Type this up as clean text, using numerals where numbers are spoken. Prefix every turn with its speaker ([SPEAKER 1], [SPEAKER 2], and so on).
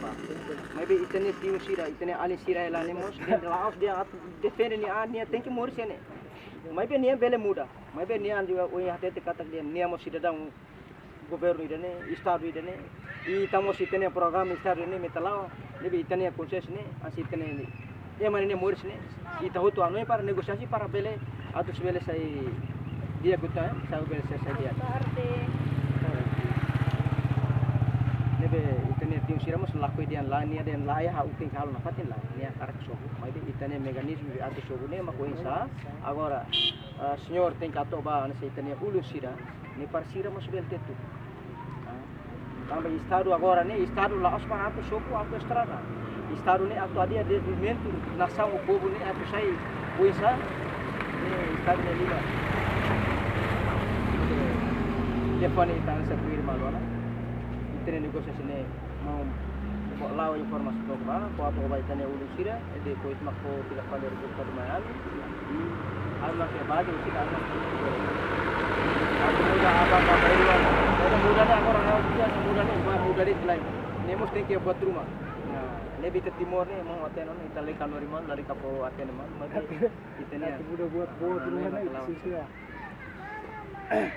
[SPEAKER 1] pa. Maybe itene tiu sira, itene ali sira elane mos, laos dia defende ni ania tem que morrer sene. Maybe nia bele muda, maybe nia juga oi hate kata dia nia mos sidang governo idane, estado idane, e estamos itene programa estado idane metalao, lebih itene konses ne, asi itene ni. Dia mana nia morrer sene, e tahu tu anu para negosiasi para bele, atau sebele saya dia kuta, saya bele saya dia. Nebe itene tiu sira mos lakoi dian la nia den la ya ha uting hal na fatin la nia karak sobu maybe itene mecanismo de ato sobu ne mako insa agora senhor tem que atoba nesse itene ulu sira ni par sira mos bel tetu também estado agora ne estado la os para ato sobu ato estrada estado ne ato adia desenvolvimento nação o povo ne ato sai coisa ne estado ne lima Jepang itu sepuir maluana itene negosiasi ne mau lawa informasi ko ba ko ato ba itene ulu sira de ko itma ko tidak pada rujuk pada mayan di alma ke baju sira alma aku muda apa apa baru ada muda ni aku orang dia muda ni muda di lain nemos tem que buat rumah nah lebih ke timur ni mau aten on itali kanori man lari kapo aten man itene
[SPEAKER 2] muda buat rumah ni sisa